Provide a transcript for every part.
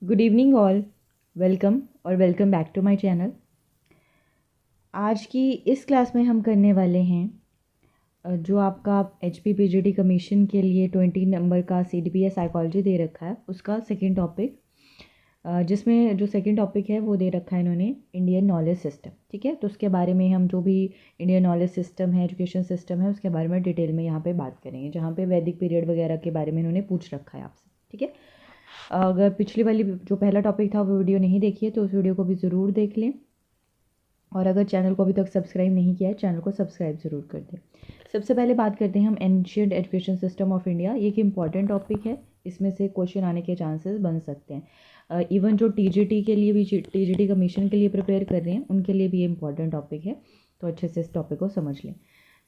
Good evening all. Welcome back to my channel. आज की इस क्लास में हम करने वाले हैं जो आपका HP PGD कमीशन के लिए 20 नंबर का CDPS साइकोलॉजी दे रखा है उसका सेकंड टॉपिक, जिसमें जो सेकंड टॉपिक है वो दे रखा है इन्होंने इंडियन नॉलेज सिस्टम। ठीक है, तो उसके बारे में हम जो भी इंडियन नॉलेज सिस्टम है, एजुकेशन सिस्टम है, उसके बारे में डिटेल में यहाँ पे बात करेंगे, जहाँ पे वैदिक पीरियड वगैरह के बारे में इन्होंने पूछ रखा है आपसे। ठीक है, अगर पिछली वाली जो पहला टॉपिक था वो वीडियो नहीं देखी है तो उस वीडियो को भी ज़रूर देख लें, और अगर चैनल को अभी तक सब्सक्राइब नहीं किया है चैनल को सब्सक्राइब ज़रूर कर दें। सबसे पहले बात करते हैं हम ancient education system of India. ये एक इम्पॉर्टेंट टॉपिक है, इसमें से क्वेश्चन आने के चांसेस बन सकते हैं। इवन जो TGT के लिए भी, TGT कमीशन के लिए प्रिपेयर कर रहे हैं, उनके लिए भी ये इम्पॉर्टेंट टॉपिक है, तो अच्छे से इस टॉपिक को समझ लें।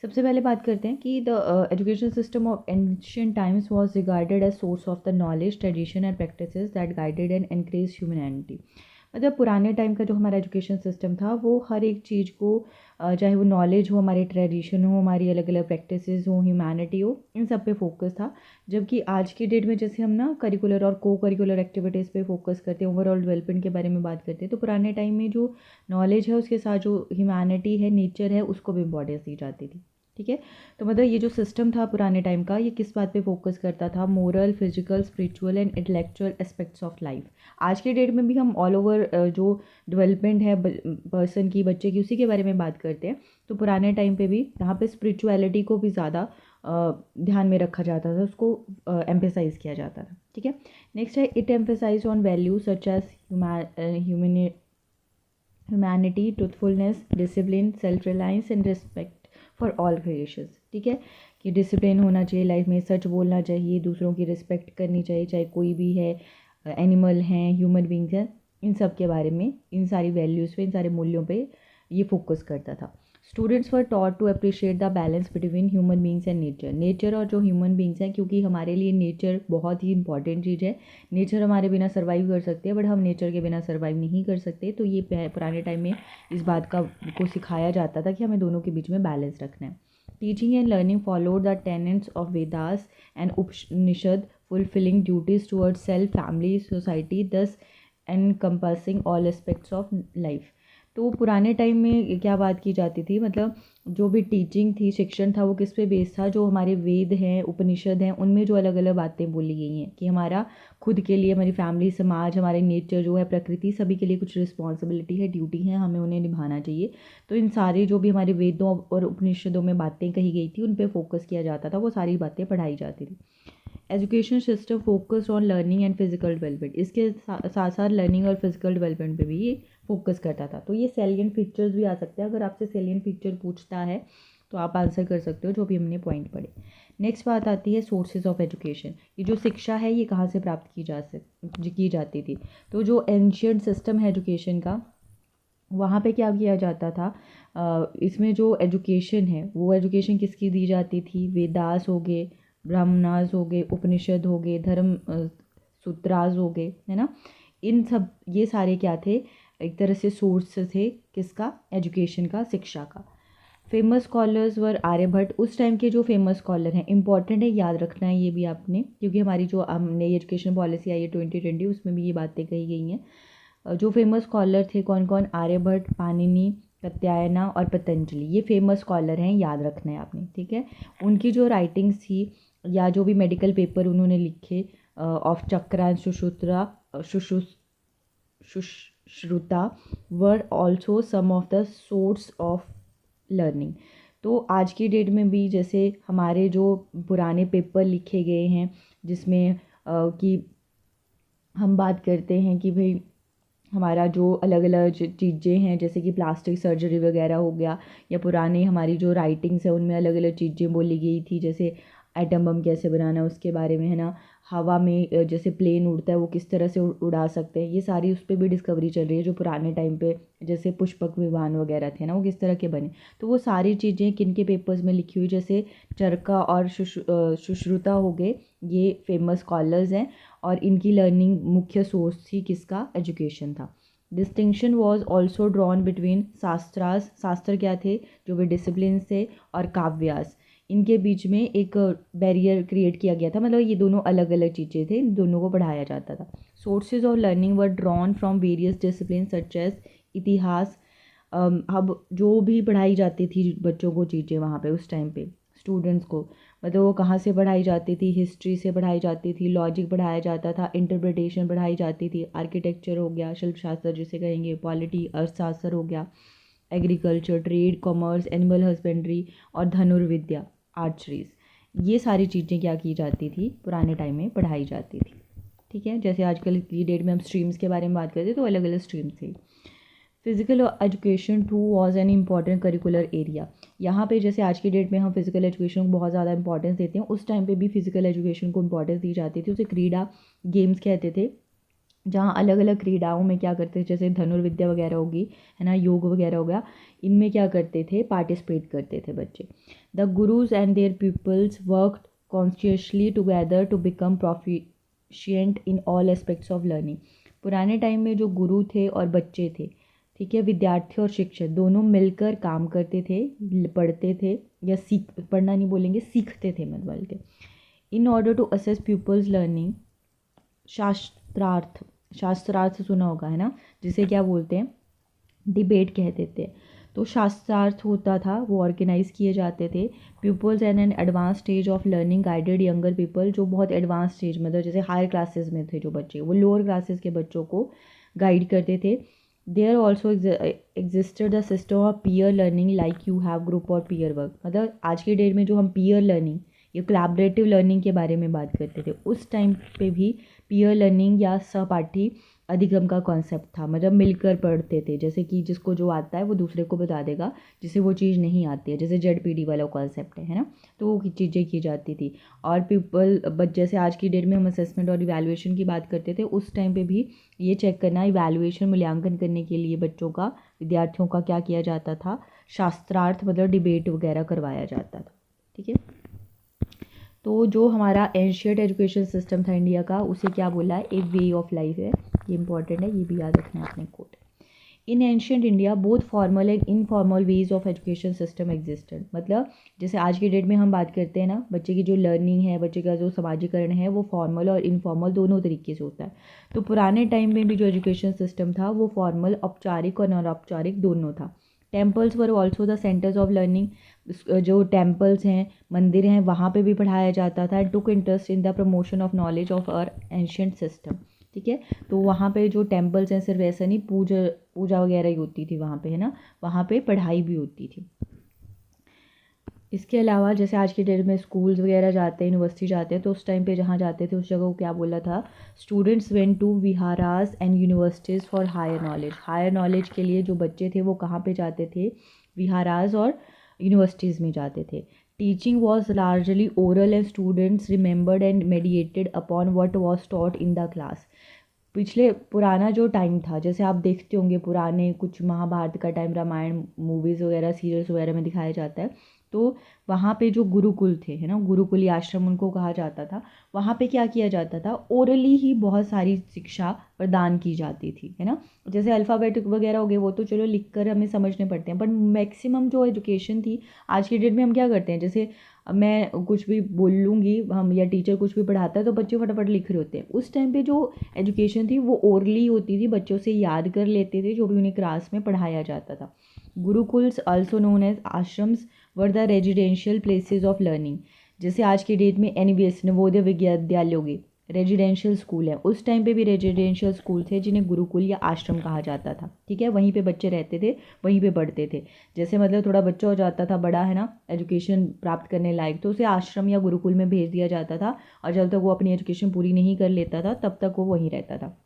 सबसे पहले बात करते हैं कि the education system of ancient times was regarded as source of the knowledge, tradition and practices that guided and encourage humanity. मतलब पुराने टाइम का जो हमारा एजुकेशन सिस्टम था वो हर एक चीज़ को, चाहे वो नॉलेज हो, हमारे ट्रेडिशन हो, हमारी अलग अलग प्रैक्टिसेस हो, ह्यूमैनिटी हो, इन सब पे फोकस था। जबकि आज की डेट में जैसे हम ना करिकुलर और को करिकुलर एक्टिविटीज़ पे फोकस करते हैं, ओवरऑल डेवलपमेंट के बारे में बात करते हैं, तो पुराने टाइम में जो नॉलेज है उसके साथ जो ह्यूमैनिटी है, नेचर है, उसको भी इम्पोर्टेंस दी जाती थी। ठीक है, तो मतलब ये जो सिस्टम था पुराने टाइम का, ये किस बात पे फोकस करता था? Moral, physical, spiritual and intellectual aspects of life. आज के डेट में भी हम ऑल ओवर जो डेवलपमेंट है पर्सन की, बच्चे की, उसी के बारे में बात करते हैं। तो पुराने टाइम पे भी यहाँ पे स्पिरिचुअलिटी को भी ज़्यादा ध्यान में रखा जाता था, उसको एम्फेसाइज किया जाता था। ठीक है, नेक्स्ट है it emphasise on value such as humanity, truthfulness, discipline, self reliance and respect for all creations. ठीक है, कि डिसिप्लिन होना चाहिए लाइफ में, सच बोलना चाहिए, दूसरों की रिस्पेक्ट करनी चाहिए, चाहे कोई भी है, एनिमल हैं, ह्यूमन बींग्स हैं, इन सब के बारे में, इन सारी वैल्यूज़ पे, इन सारे मूल्यों पे ये फोकस करता था। Students were taught to appreciate the balance between human beings and nature. Nature और जो ह्यूमन बींग्स हैं, क्योंकि हमारे लिए नेचर बहुत ही इंपॉर्टेंट चीज़ है। नेचर हमारे बिना सर्वाइव कर सकते हैं, बट हम नेचर के बिना सर्वाइव नहीं कर सकते। तो ये पुराने टाइम में इस बात को सिखाया जाता था कि हमें दोनों के बीच में बैलेंस रखना है। Teaching and learning followed the tenets of Vedas and Upanishad, fulfilling duties towards self, family, society, thus encompassing all aspects of life। तो पुराने टाइम में क्या बात की जाती थी, मतलब जो भी टीचिंग थी, शिक्षण था, वो किस पे बेस था? जो हमारे वेद हैं, उपनिषद हैं, उनमें जो अलग अलग बातें बोली गई हैं कि हमारा खुद के लिए, हमारी फैमिली, समाज, हमारे नेचर जो है, प्रकृति, सभी के लिए कुछ रिस्पॉन्सिबिलिटी है, ड्यूटी है, हमें उन्हें निभाना चाहिए। तो इन सारे जो भी हमारे वेदों और उपनिषदों में बातें कही गई थी, उन पर फोकस किया जाता था, वो सारी बातें पढ़ाई जाती थी। Education system focused on learning and physical development. इसके साथ साथ लर्निंग और फिजिकल डेवलपमेंट पे भी ये फोकस करता था। तो ये सैलिएंट फीचर्स भी आ सकते हैं, अगर आपसे सैलिएंट फीचर पूछता है तो आप आंसर कर सकते हो जो भी हमने पॉइंट पढ़े। नेक्स्ट बात आती है सोर्सेज ऑफ एजुकेशन। ये जो शिक्षा है ये कहाँ से प्राप्त की जाती थी? तो जो एंशियंट सिस्टम है एजुकेशन का, वहाँ पे क्या किया जाता था? इसमें जो एजुकेशन है वो एजुकेशन किसकी दी जाती थी? वेदास हो गए, ब्राह्मणास हो गए, उपनिषद हो गए, धर्म सूत्रास हो गए, है ना। इन सब, ये सारे क्या थे? एक तरह से सोर्स थे किसका? एजुकेशन का, शिक्षा का। फेमस स्कॉलर्स वर आर्यभट्ट। उस टाइम के जो फेमस स्कॉलर हैं, इंपॉर्टेंट है, याद रखना है ये भी आपने, क्योंकि हमारी जो नई एजुकेशन पॉलिसी आई है 2020, उसमें भी ये बातें कही गई हैं। जो फेमस स्कॉलर थे कौन कौन? आर्यभट्ट, पाणिनि, कात्यायन और पतंजलि। ये फेमस स्कॉलर हैं, याद रखना है आपने। ठीक है, उनकी जो राइटिंग्स थी या जो भी मेडिकल पेपर उन्होंने लिखे, ऑफ चक्रा and Sushruta, Sushruta were also some of the source of learning. तो आज की डेट में भी जैसे हमारे जो पुराने पेपर लिखे गए हैं, जिसमें कि हम बात करते हैं कि भाई हमारा जो अलग अलग चीज़ें हैं, जैसे कि प्लास्टिक सर्जरी वगैरह हो गया, या पुरानी हमारी जो राइटिंग्स है उनमें अलग अलग चीज़ें बोली गई थी, जैसे एटम बम कैसे बनाना उसके बारे में, है ना। हवा में जैसे प्लेन उड़ता है वो किस तरह से उड़ा सकते हैं, ये सारी उस पर भी डिस्कवरी चल रही है। जो पुराने टाइम पे जैसे पुष्पक विमान वगैरह थे ना, वो किस तरह के बने, तो वो सारी चीज़ें किन के पेपर्स में लिखी हुई? जैसे चरका और सुश्रुता हो गए, ये फेमस स्कॉलर्स हैं, और इनकी लर्निंग मुख्य सोर्स थी किसका? एजुकेशन था। Distinction was also drawn between shastras, शास्त्र क्या थे? जो भी डिसिप्लिन थे, और काव्यास, इनके बीच में एक बैरियर क्रिएट किया गया था। मतलब ये दोनों अलग अलग चीज़ें थे, इन दोनों को पढ़ाया जाता था। Sources of learning were drawn from various discipline such as itihas. अब जो भी पढ़ाई जाती थी बच्चों को चीज़ें वहाँ पे उस टाइम पे स्टूडेंट्स को, मतलब वो कहाँ से पढ़ाई जाती थी, हिस्ट्री से पढ़ाई जाती थी, लॉजिक पढ़ाया जाता था, इंटरप्रिटेशन पढ़ाई जाती थी, आर्किटेक्चर हो गया, शिल्प शास्त्र जिसे कहेंगे, पॉलिटी अर्थशास्त्र हो गया, agriculture, trade, commerce, animal husbandry और धनुर्विद्या, आर्चरीज, ये सारी चीज़ें क्या की जाती थी पुराने टाइम में पढ़ाई जाती थी। ठीक है, जैसे आजकल की डेट में हम स्ट्रीम्स के बारे में बात करते हैं तो अलग अलग स्ट्रीम्स थी। Physical education too was an important curricular area. यहाँ पे जैसे आज की डेट में हम फिजिकल एजुकेशन को बहुत ज़्यादा इंपॉर्टेंस देते हैं, उस टाइम पे भी फिजिकल एजुकेशन को इंपॉर्टेंस दी जाती थी। उसे क्रीड़ा गेम्स कहते थे, जहाँ अलग अलग क्रीड़ाओं में क्या करते थे, जैसे धनुर्विद्या वगैरह होगी, है ना, योग वगैरह हो गया, इनमें क्या करते थे, पार्टिसिपेट करते थे बच्चे। The gurus and their peoples work consciously together to become proficient in all aspects of learning. पुराने टाइम में जो गुरु थे और बच्चे थे, ठीक है, विद्यार्थी और शिक्षक दोनों मिलकर काम करते थे, पढ़ते थे, या पढ़ना नहीं बोलेंगे, सीखते थे मतलब बल्कि। In order to assess peoples learning, शास्त्रार्थ सुना होगा, है ना, जिसे क्या बोलते हैं, डिबेट कहते थे। तो शास्त्रार्थ होता था, वो ऑर्गेनाइज किए जाते थे। Peoples and an advance stage of learning guided younger people, जो बहुत एडवांस स्टेज मतलब जैसे हायर क्लासेस में थे जो बच्चे, वो लोअर क्लासेस के बच्चों को गाइड करते थे। There also existed the system of peer learning like you have group और पीयर वर्क। मतलब आज के डेट में जो हम पीयर लर्निंग या कोलैबोरेटिव लर्निंग के बारे में बात करते थे, उस टाइम पे भी पीयर लर्निंग या सहपाठी अधिगम का कॉन्सेप्ट था। मतलब मिलकर पढ़ते थे, जैसे कि जिसको जो आता है वो दूसरे को बता देगा जिसे वो चीज़ नहीं आती है, जैसे ZPD वाला कॉन्सेप्ट है ना, तो वो चीज़ें की जाती थी। और बट जैसे आज की डेट में हम असेसमेंट और इवैल्यूएशन की बात करते थे, उस टाइम पे भी ये चेक करना, इवैल्यूएशन मूल्यांकन करने के लिए बच्चों का, विद्यार्थियों का क्या किया जाता था, शास्त्रार्थ मतलब डिबेट वगैरह करवाया जाता था। ठीक है, तो जो हमारा एंशियंट एजुकेशन सिस्टम था इंडिया का, उसे क्या बोला है, एक वे ऑफ लाइफ है। ये इंपॉर्टेंट है, ये भी याद रखना है अपने quote. In ancient India both formal and informal ways of education system existed. मतलब जैसे आज की डेट में हम बात करते हैं ना, बच्चे की जो लर्निंग है, बच्चे का जो समाजीकरण है, वो फॉर्मल और इनफॉर्मल दोनों तरीके से होता है। तो पुराने टाइम में भी जो एजुकेशन सिस्टम था वो फॉर्मल, औपचारिक और अनौपचारिक दोनों था। Temples were also the centres of learning. जो टेम्पल्स हैं, मंदिर हैं, वहाँ पे भी पढ़ाया जाता था। Took interest in the promotion of knowledge of our ancient system. ठीक है, तो वहाँ पे जो टेम्पल्स हैं, सिर्फ ऐसा नहीं, पूजा पूजा वगैरह ही होती थी वहाँ पे, है ना, वहाँ पे पढ़ाई भी होती थी। इसके अलावा जैसे आज की डेट में स्कूल्स वगैरह जाते हैं, यूनिवर्सिटी जाते हैं, तो उस टाइम पे जहाँ जाते थे उस जगह को क्या बोला था, students went to viharas and universities for higher knowledge. Higher knowledge के लिए जो बच्चे थे वो कहाँ पे जाते थे, विहारास और यूनिवर्सिटीज़ में जाते थे। Teaching was largely oral and students remembered and mediated upon what was taught in the class. पिछले पुराना जो टाइम था, जैसे आप देखते होंगे पुराने कुछ महाभारत का टाइम, रामायण मूवीज़ वगैरह सीरियल्स वगैरह में दिखाया जाता है, तो वहाँ पे जो गुरुकुल थे, है ना, गुरुकुली आश्रम उनको कहा जाता था, वहाँ पे क्या किया जाता था, ओरली ही बहुत सारी शिक्षा प्रदान की जाती थी, है ना। जैसे अल्फ़ाबेट वगैरह हो गए, वो तो चलो लिख कर हमें समझने पड़ते हैं, पर मैक्सिमम जो एजुकेशन थी आज की डेट में हम क्या करते हैं, जैसे मैं कुछ भी बोल लूँगी हम, या टीचर कुछ भी पढ़ाता है तो बच्चे फटाफट लिख रहे होते हैं। उस टाइम पे जो एजुकेशन थी वो ओरली होती थी, बच्चों से याद कर लेते थे जो भी उन्हें क्लास में पढ़ाया जाता था। Gurukuls also known as ashrams were the residential places of learning. जैसे आज की डेट में NVS नवोदय विद्यालय होगी, रेजिडेंशियल स्कूल है, उस टाइम पे भी रेजिडेंशियल स्कूल थे जिन्हें गुरुकुल या आश्रम कहा जाता था। ठीक है, वहीं पे बच्चे रहते थे, वहीं पे पढ़ते थे। जैसे मतलब थोड़ा बच्चा हो जाता था बड़ा, है ना, एजुकेशन प्राप्त करने लायक, तो उसे आश्रम या गुरुकुल में भेज दिया जाता था, और जब तक वो अपनी एजुकेशन पूरी नहीं कर लेता था तब तक वो वहीं रहता था।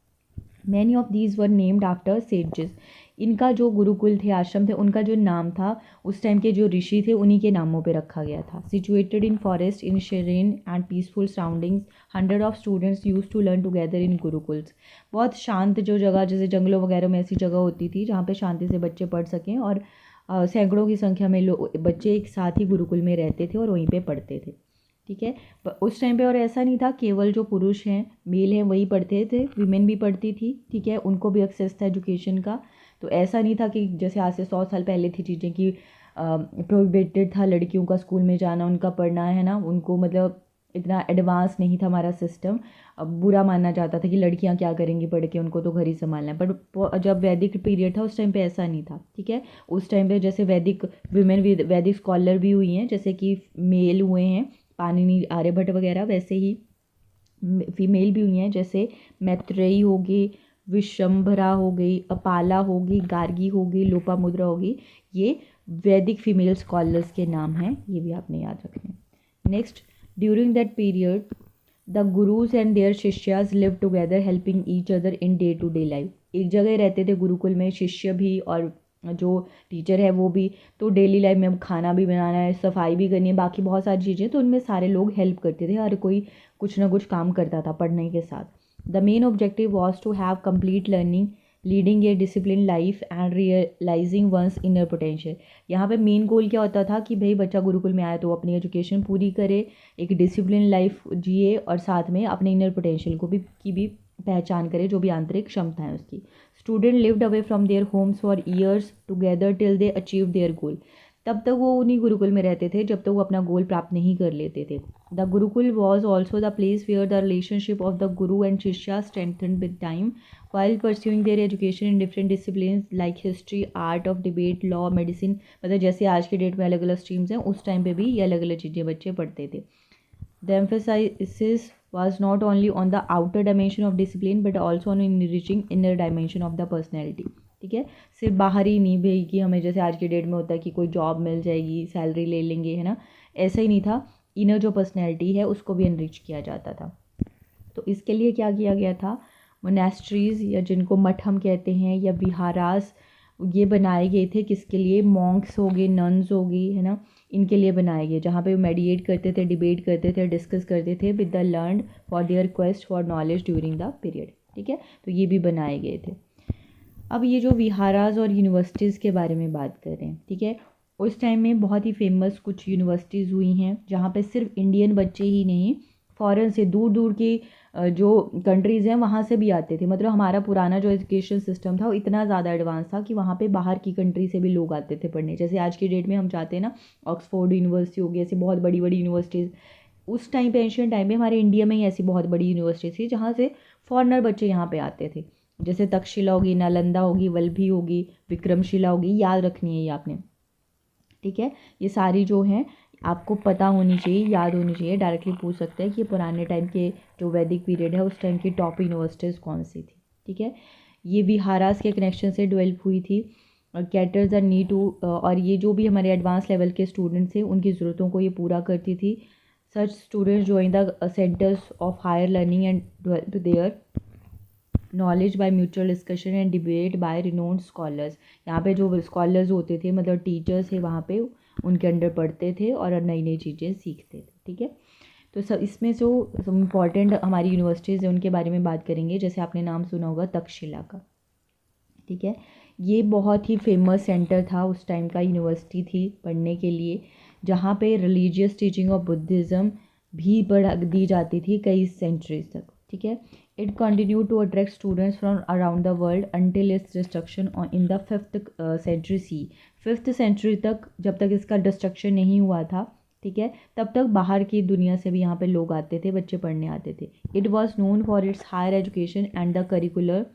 Many of these were named after sages. इनका जो गुरुकुल थे, आश्रम थे, उनका जो नाम था उस टाइम के जो ऋषि थे उन्हीं के नामों पे रखा गया था। Situated in forest in serene and peaceful surroundings, 100 of students use to learn together in gurukuls. बहुत शांत जो जगह, जैसे जंगलों वगैरह में ऐसी जगह होती थी जहाँ पे शांति से बच्चे पढ़ सकें, और सैकड़ों की संख्या में बच्चे एक साथ ही गुरुकुल में रहते थे और वहीं पे पढ़ते थे। ठीक है, उस टाइम पे और ऐसा नहीं था केवल जो पुरुष हैं, मेल हैं, वही पढ़ते थे, वीमेन भी पढ़ती थी। ठीक है, उनको भी एक्सेस था एजुकेशन का। तो ऐसा नहीं था कि जैसे आज से 100 साल पहले थी चीज़ें कि प्रोहिबिटेड था लड़कियों का स्कूल में जाना, उनका पढ़ना, है ना, उनको मतलब इतना एडवांस नहीं था हमारा सिस्टम। अब बुरा मानना जाता था कि लड़कियां क्या करेंगी पढ़ के, उनको तो घर ही संभालना है। बट जब वैदिक पीरियड था उस टाइम पे ऐसा नहीं था, ठीक है। उस टाइम पे जैसे वैदिक विमेन वैदिक स्कॉलर भी हुई हैं, जैसे कि मेल हुए हैं पाणिनि आर्यभट्ट वगैरह, वैसे ही फीमेल भी हुई हैं, जैसे मैत्रेयी होगी, विशंभरा हो गई, अपाला होगी, गार्गी होगी, लोपामुद्रा होगी। ये वैदिक फीमेल स्कॉलर्स के नाम हैं, ये भी आपने याद रखने। Next, during that period the gurus and their shishyas live together helping each other in day to day life. एक जगह रहते थे गुरुकुल में, शिष्य भी और जो टीचर है वो भी। तो डेली लाइफ में अब खाना भी बनाना है, सफाई भी करनी है, बाकी बहुत सारी चीज़ें, तो उनमें सारे लोग हेल्प करते थे, हर कोई कुछ ना कुछ काम करता था पढ़ने के साथ। The main objective was to have complete learning, leading a discipline life and realising one's inner potential. यहाँ पे मेन गोल क्या होता था कि भाई बच्चा गुरुकुल में आए तो अपनी एजुकेशन पूरी करे, एक डिसिप्लिन लाइफ जिए और साथ में अपने इनर पोटेंशियल को भी पहचान करे, जो भी आंतरिक क्षमता है उसकी। Student lived away from their homes for years together till they achieve their गोल। तब तक वो उन्हीं गुरुकुल में रहते थे जब तक वो अपना गोल प्राप्त नहीं कर लेते थे। The gurukul was also the place where the relationship of the guru and shishya strengthened with time while pursuing their education in different disciplines like history, art of debate, law, medicine। मतलब जैसे आज के डेट में अलग अलग स्ट्रीम्स हैं, उस time पे भी ये अलग अलग चीज़ें बच्चे पढ़ते थे। The emphasis was not only on the outer dimension of discipline but also on enriching inner dimension of the personality। ठीक है, सिर्फ बाहर ही नहीं भाई कि हमें जैसे आज के डेट में होता है कि कोई जॉब मिल जाएगी, सैलरी ले लेंगे, है ना, ऐसा ही नहीं था। इनर जो पर्सनैलिटी है उसको भी एनरिच किया जाता था। तो इसके लिए क्या किया गया था, मोनेस्ट्रीज़ या जिनको मठ हम कहते हैं या विहारास, ये बनाए गए थे किसके लिए, मॉन्क्स हो गए, नन्स हो गई, है ना, इनके लिए बनाए गए, जहाँ पे मेडिएट करते थे, डिबेट करते थे, डिस्कस करते थे with the learned for their quest for knowledge during the period. ठीक है, तो ये भी बनाए गए थे। अब ये जो विहारास और यूनिवर्सिटीज़ के बारे में बात कर रहे हैं, ठीक है, उस टाइम में बहुत ही फेमस कुछ यूनिवर्सिटीज़ हुई हैं जहाँ पे सिर्फ इंडियन बच्चे ही नहीं, फॉरेन से दूर दूर की जो कंट्रीज़ हैं वहाँ से भी आते थे। मतलब हमारा पुराना जो एजुकेशन सिस्टम था वो इतना ज़्यादा एडवांस था कि वहाँ पे बाहर की कंट्री से भी लोग आते थे पढ़ने। जैसे आज की डेट में हम चाहते हैं ना, ऑक्सफोर्ड यूनिवर्सिटी होगी, ऐसी बहुत बड़ी बड़ी यूनिवर्सिटीज़। उस टाइम पे, एंशियंट टाइम में हमारे इंडिया में ही ऐसी बहुत बड़ी यूनिवर्सिटी थी जहाँ से फॉरनर बच्चे यहाँ पे आते थे। जैसे तक्षशिला होगी, नालंदा होगी, वल्लभी होगी, विक्रमशिला होगी, याद रखनी है ये आपने। ठीक है, ये सारी जो हैं आपको पता होनी चाहिए, याद होनी चाहिए। डायरेक्टली पूछ सकते हैं कि पुराने टाइम के जो वैदिक पीरियड है उस टाइम की टॉप यूनिवर्सिटीज़ कौन सी थी। ठीक है, ये विहारास के कनेक्शन से डेवलप हुई थी। कैटर्स द नीड टू, और ये जो भी हमारे एडवांस लेवल के स्टूडेंट्स थे उनकी ज़रूरतों को ये पूरा करती थी। Such students join the centres of higher learning and develop their knowledge by mutual discussion and debate by renowned scholars. यहाँ पे जो स्कॉलर्स होते थे, मतलब टीचर्स थे वहाँ पे, उनके अंडर पढ़ते थे और नई नई चीज़ें सीखते थे। ठीक है, तो सब इसमें जो इम्पॉर्टेंट हमारी यूनिवर्सिटीज़ हैं उनके बारे में बात करेंगे। जैसे आपने नाम सुना होगा तक्षशिला का। ठीक है, ये बहुत ही फेमस सेंटर था उस टाइम का, यूनिवर्सिटी थी पढ़ने के लिए, जहाँ पे रिलीजियस टीचिंग ऑफ बुद्धिज़्म भी पढ़ा दी जाती थी कई सेंचुरीज तक। ठीक है, it continue to attract students from around the world until its destruction in the 5th century C. 5th century तक, जब तक इसका डिस्ट्रक्शन नहीं हुआ था, ठीक है, तब तक बाहर की दुनिया से भी यहाँ पे लोग आते थे, बच्चे पढ़ने आते थे। It was known for its higher education and the curricular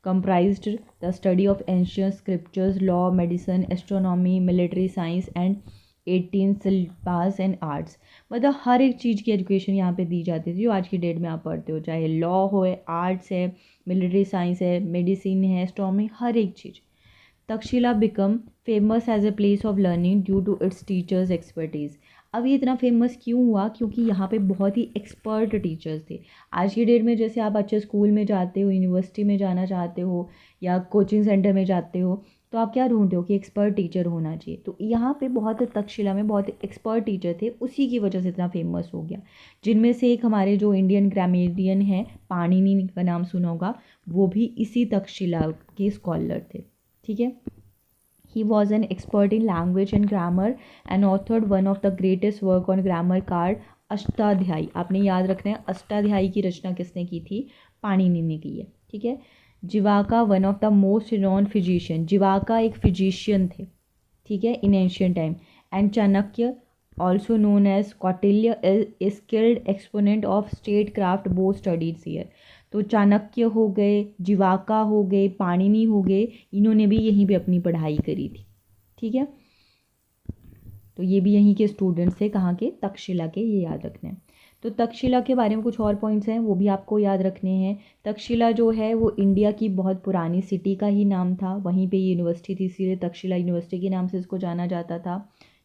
comprised the study of ancient scriptures, law, medicine, astronomy, military science and 18 syllabus and arts। मतलब हर एक चीज़ की एजुकेशन यहाँ पे दी जाती थी जो आज की डेट में आप पढ़ते हो, चाहे लॉ हो, आर्ट्स है, मिलिट्री साइंस है, मेडिसिन है, एस्ट्रोनॉमी, हर एक चीज़। Takshashila become famous as a place of learning due to its teachers expertise. अब ये इतना फेमस क्यों हुआ, क्योंकि यहाँ पे बहुत ही एक्सपर्ट टीचर्स थे। आज की डेट में जैसे आप अच्छे स्कूल में जाते हो, यूनिवर्सिटी में जाना चाहते हो या कोचिंग सेंटर में जाते हो, तो आप क्या ढूंढते हो कि एक्सपर्ट टीचर होना चाहिए। तो यहाँ पे बहुत तक्षशिला में बहुत एक्सपर्ट टीचर थे, उसी की वजह से इतना फेमस हो गया। जिनमें से एक हमारे जो इंडियन ग्रामेरियन हैं, पाणिनि का नाम सुना होगा, वो भी इसी तक्षशिला के स्कॉलर थे। ठीक है, he was an expert in language and grammar and authored one of the greatest work on grammar called Ashtadhyayi. आपने याद रखना है, अष्टाध्यायी की रचना किसने की थी, पाणिनि ने की है। ठीक है, Jivaka one of the most renowned physician, Jivaka एक फिजिशियन थे, ठीक है, in ancient time, and Chanakya also known as Kautilya, a skilled exponent of statecraft both studied here. तो चाणक्य हो गए, जीवाका हो गए, पाणिनि हो गए, इन्होंने भी यहीं पे अपनी पढ़ाई करी थी। ठीक है, तो ये भी यहीं के स्टूडेंट्स थे, कहाँ के, तक्षशिला के, ये याद रखना है। तो तक्षशिला के बारे में कुछ और पॉइंट्स हैं, वो भी आपको याद रखने हैं। तक्षशिला जो है वो इंडिया की बहुत पुरानी सिटी का ही नाम था, वहीं पे यूनिवर्सिटी थी, इसीलिए तक्षशिला यूनिवर्सिटी के नाम से इसको जाना जाता था।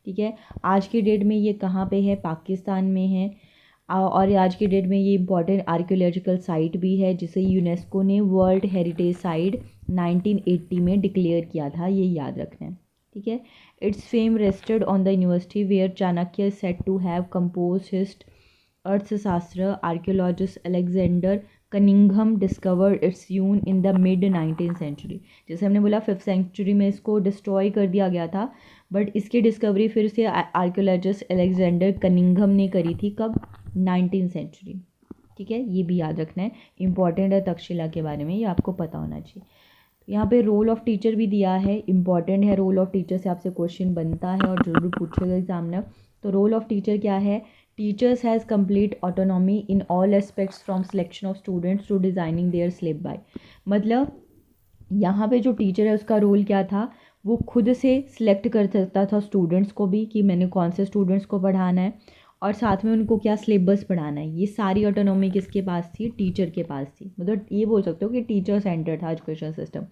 ठीक है, आज की डेट में ये कहाँ पे है, पाकिस्तान में है। और आज की डेट में ये इम्पॉर्टेंट आर्कियोलॉजिकल साइट भी है, जिसे यूनेस्को ने वर्ल्ड हेरिटेज साइट 1980 में डिक्लेयर किया था, ये याद रखना है। ठीक है, its fame rested on the university where Chanakya is said to have compose his Arthashastra. Archaeologist Alexander Cunningham discovered its यून in the mid 19th century. जैसे हमने बोला 5th सेंचुरी में इसको डिस्ट्रॉय कर दिया गया था, बट इसकी डिस्कवरी फिर से आर्कियोलॉजिस्ट अलेक्जेंडर कनिंघम ने करी थी, कब, 19th सेंचुरी। ठीक है, ये भी याद रखना है, इंपॉर्टेंट है तक्षशिला के बारे में, ये आपको पता होना चाहिए। यहाँ पे रोल ऑफ टीचर भी दिया है, इंपॉर्टेंट है, रोल ऑफ टीचर से आपसे क्वेश्चन बनता है और जरूर पूछेगा एग्जामिनर। तो रोल ऑफ टीचर क्या है, teachers has complete autonomy in all aspects from selection of students to designing their syllabi. मतलब यहाँ पे जो टीचर है उसका रोल क्या था, वो खुद से सिलेक्ट कर सकता था स्टूडेंट्स को भी, कि मैंने कौन से स्टूडेंट्स को पढ़ाना है, और साथ में उनको क्या सिलेबस पढ़ाना है, ये सारी ऑटोनॉमी किसके पास थी, टीचर के पास थी। मतलब ये बोल सकते हो कि टीचर सेंटर था education system.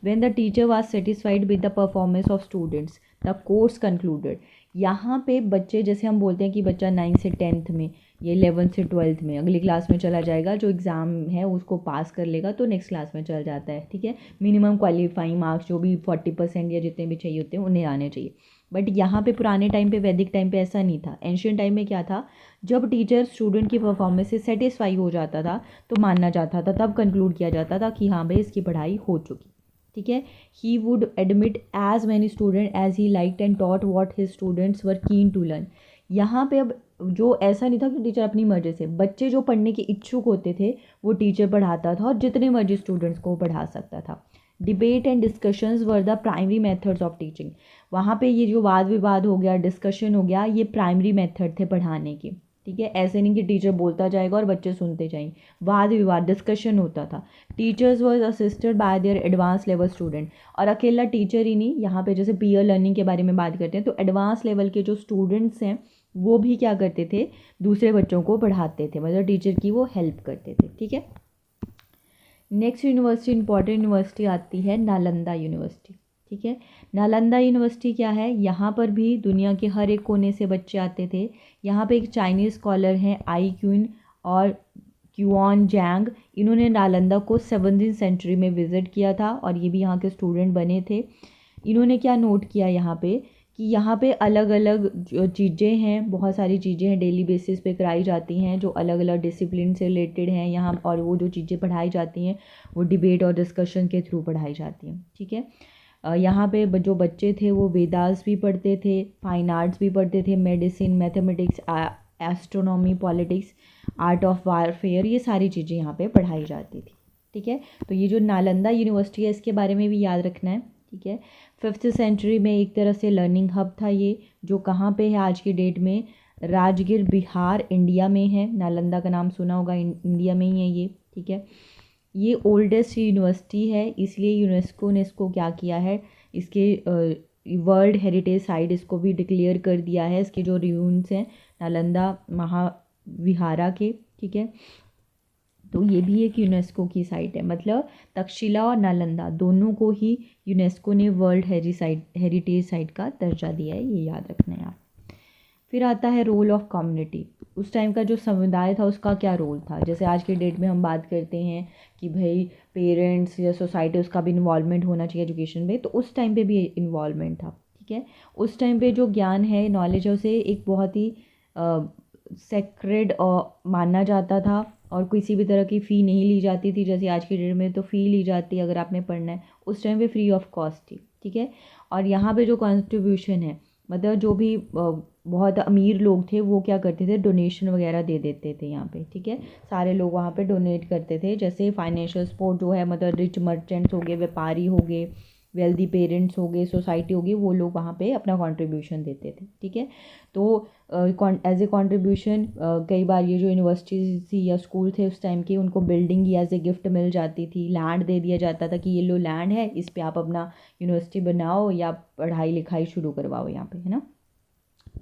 When the teacher was satisfied with the performance of students the course concluded. यहाँ पे बच्चे, जैसे हम बोलते हैं कि बच्चा 9 से 10th में, ये 11th से 12th में अगली क्लास में चला जाएगा, जो एग्ज़ाम है उसको पास कर लेगा तो नेक्स्ट क्लास में चल जाता है। ठीक है, मिनिमम क्वालिफाइंग मार्क्स जो भी 40% या जितने भी चाहिए होते हैं उन्हें आने चाहिए। बट यहाँ पे पुराने टाइम पे, वैदिक टाइम पे ऐसा नहीं था। एंशियंट टाइम में क्या था, जब टीचर स्टूडेंट की परफॉर्मेंस से सेटिस्फाई हो जाता था तो मानना जाता था, तब कंक्लूड किया जाता था कि हाँ भाई इसकी पढ़ाई हो चुकी। ठीक है, he would admit as many student as he liked and taught what his students were keen to learn. यहाँ पे अब जो ऐसा नहीं था कि टीचर अपनी मर्जी से, बच्चे जो पढ़ने के इच्छुक होते थे वो टीचर पढ़ाता था और जितने मर्जी स्टूडेंट्स को पढ़ा सकता था। Debate and discussions were the primary methods of teaching. वहाँ पे ये जो वाद विवाद हो गया, डिस्कशन हो गया, ये प्राइमरी मेथड थे पढ़ाने के। ठीक है, ऐसे नहीं कि टीचर बोलता जाएगा और बच्चे सुनते जाएंगे, वाद विवाद डिस्कशन होता था। Teachers was assisted by there advance level student. और अकेला टीचर ही नहीं, यहाँ पे जैसे पीयर लर्निंग के बारे में बात करते हैं तो एडवांस लेवल के जो स्टूडेंट्स हैं वो भी क्या करते थे, दूसरे बच्चों को पढ़ाते थे, मतलब टीचर की वो हेल्प करते थे। ठीक है, नेक्स्ट यूनिवर्सिटी, इंपॉर्टेंट यूनिवर्सिटी आती है नालंदा यूनिवर्सिटी। ठीक है, नालंदा यूनिवर्सिटी क्या है, यहाँ पर भी दुनिया के हर एक कोने से बच्चे आते थे। यहाँ पे एक चाइनीज़ स्कॉलर हैं आई क्यून और क्यूऑन जैंग, इन्होंने नालंदा को 17th सेंचुरी में विज़िट किया था और ये भी यहाँ के स्टूडेंट बने थे। इन्होंने क्या नोट किया यहाँ पे, कि यहाँ पे अलग अलग जो चीज़ें हैं, बहुत सारी चीज़ें हैं डेली बेसिस पे कराई जाती हैं जो अलग अलग डिसिप्लिन से रिलेटेड हैं यहाँ, और वो जो चीज़ें पढ़ाई जाती हैं वो डिबेट और डिस्कशन के थ्रू पढ़ाई जाती हैं। ठीक है, यहाँ पे जो बच्चे थे वो वेदास भी पढ़ते थे, फाइन आर्ट्स भी पढ़ते थे, medicine, mathematics, astronomy, politics, art of warfare, ये सारी चीज़ें यहाँ पे पढ़ाई जाती थी। ठीक है, तो ये जो नालंदा यूनिवर्सिटी है इसके बारे में भी याद रखना है। ठीक है, 5th सेंचुरी में एक तरह से लर्निंग हब था ये, जो कहाँ पे है आज की डेट में, राजगीर, बिहार, इंडिया में है। नालंदा का नाम सुना होगा, इंडिया में ही है ये। ठीक है, ये ओल्डेस्ट यूनिवर्सिटी है, इसलिए यूनेस्को ने इसको क्या किया है, इसके वर्ल्ड हेरिटेज साइट इसको भी डिक्लेयर कर दिया है। इसके जो रूइंस हैं नालंदा महाविहारा के। ठीक है, तो ये भी एक यूनेस्को की साइट है, मतलब तक्षशिला और नालंदा दोनों को ही यूनेस्को ने वर्ल्ड हेरिटेज साइट का दर्जा दिया है, ये याद रखना है आप। फिर आता है रोल ऑफ कम्युनिटी। उस टाइम का जो समुदाय था उसका क्या रोल था, जैसे आज के डेट में हम बात करते हैं कि भाई पेरेंट्स या सोसाइटी, उसका भी इन्वॉल्वमेंट होना चाहिए एजुकेशन में, तो उस टाइम पे भी इन्वॉल्वमेंट था। ठीक है, उस टाइम पे जो ज्ञान है, नॉलेज है, उसे एक बहुत ही सेक्रेड माना जाता था और किसी भी तरह की फ़ी नहीं ली जाती थी। जैसे आज की डेट में तो फ़ी ली जाती है अगर आपने पढ़ना है, उस टाइम पे फ्री ऑफ कॉस्ट थी। ठीक है, और यहाँ पे जो कॉन्ट्रीब्यूशन है, मतलब जो भी बहुत अमीर लोग थे वो क्या करते थे, डोनेशन वगैरह दे देते थे यहाँ पे। ठीक है, सारे लोग वहाँ पे डोनेट करते थे, जैसे फाइनेंशियल सपोर्ट जो है, मतलब रिच मर्चेंट्स हो गए, व्यापारी हो गए, वेल्दी पेरेंट्स हो गए, सोसाइटी होगी, वो लोग वहाँ पे अपना कंट्रीब्यूशन देते थे, ठीक है। तो एज ए कंट्रीब्यूशन कई बार ये जो यूनिवर्सिटीज़ थी या स्कूल थे उस टाइम के, उनको बिल्डिंग ही एज ए गिफ्ट मिल जाती थी, लैंड दे दिया जाता था कि ये लो लैंड है, इस पे आप अपना यूनिवर्सिटी बनाओ या पढ़ाई लिखाई शुरू करवाओ यहाँ पे, है ना।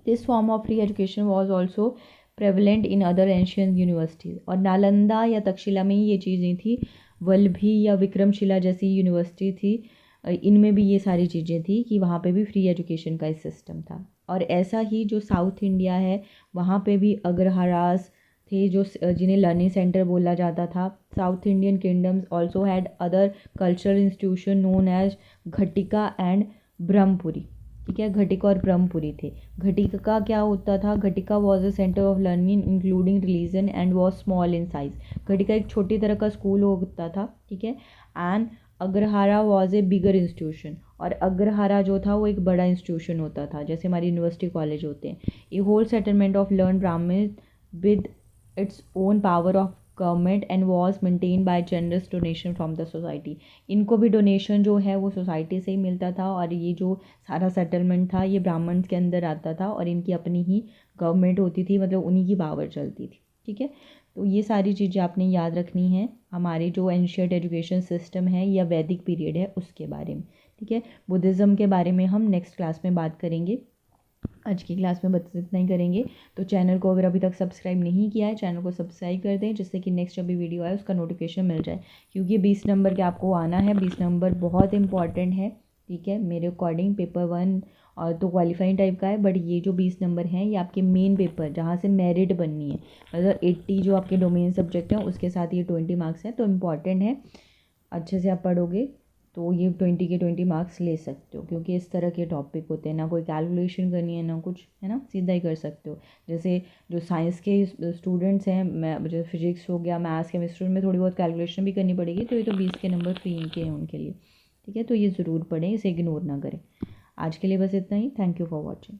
This form of free education was also prevalent in other ancient universities. और नालंदा या तक्षशिला में ही ये चीज़ें थी, वल्लभी या विक्रमशिला जैसी यूनिवर्सिटी थी, इनमें भी ये सारी चीज़ें थी कि वहाँ पे भी फ्री एजुकेशन का सिस्टम था। और ऐसा ही जो साउथ इंडिया है वहाँ पे भी अग्रहारास थे जो जिन्हें लर्निंग सेंटर बोला जाता था। South Indian kingdoms also had other cultural institution known as ghatika and Brahmapuri, ठीक है। घटिका और ब्रह्मपुरी थे। घटिका क्या होता था? Ghatika was a centre of learning including religion and was small in size. Ghatika एक छोटी तरह का स्कूल होता था, ठीक है। And agrahara was a bigger institution, और अग्रहारा जो था वो एक बड़ा इंस्टीट्यूशन होता था, जैसे हमारी यूनिवर्सिटी कॉलेज होते हैं। ए होल सेटलमेंट ऑफ लर्न ब्राह्मण with its own power of government and was maintain by generous donation from the society. इनको भी डोनेशन जो है वो सोसाइटी से ही मिलता था, और ये जो सारा सेटलमेंट था ये ब्राह्मण्स के अंदर आता था, और इनकी अपनी ही गवर्नमेंट होती थी, मतलब उन्हीं की पावर चलती थी, ठीक है। तो ये सारी चीज़ें आपने याद रखनी है हमारे जो एंशिएंट एजुकेशन सिस्टम है या वैदिक पीरियड है उसके बारे में, ठीक है। बुद्धिज़्म के बारे में हम नेक्स्ट क्लास में बात करेंगे। आज की क्लास में बस इतना ही करेंगे। तो चैनल को अगर अभी तक सब्सक्राइब नहीं किया है, चैनल को सब्सक्राइब कर दें, जिससे कि नेक्स्ट जब भी वीडियो आए उसका नोटिफिकेशन मिल जाए, क्योंकि 20 नंबर के आपको आना है। 20 नंबर बहुत इंपॉर्टेंट है, ठीक है। मेरे अकॉर्डिंग पेपर 1 और तो क्वालिफाइंग टाइप का है, बट ये जो 20 नंबर हैं ये आपके मेन पेपर जहाँ से मेरिट बननी है, मतलब 80 जो आपके डोमेन सब्जेक्ट हैं उसके साथ ये 20 मार्क्स हैं, तो इम्पॉर्टेंट है। अच्छे से आप पढ़ोगे तो ये 20 के 20 मार्क्स ले सकते हो, क्योंकि इस तरह के टॉपिक होते हैं, ना कोई कैलकुलेशन करनी है ना कुछ, है ना, सीधा ही कर सकते हो। जैसे जो साइंस के स्टूडेंट्स हैं, मैं जैसे फिजिक्स हो गया, मैथ्स, केमिस्ट्री में थोड़ी बहुत कैलकुलेशन भी करनी पड़ेगी, तो ये तो 20 के नंबर फ्री के हैं उनके लिए, ठीक है। तो ये ज़रूर पढ़ें, इसे इग्नोर ना करें। आज के लिए बस इतना ही। Thank you for watching.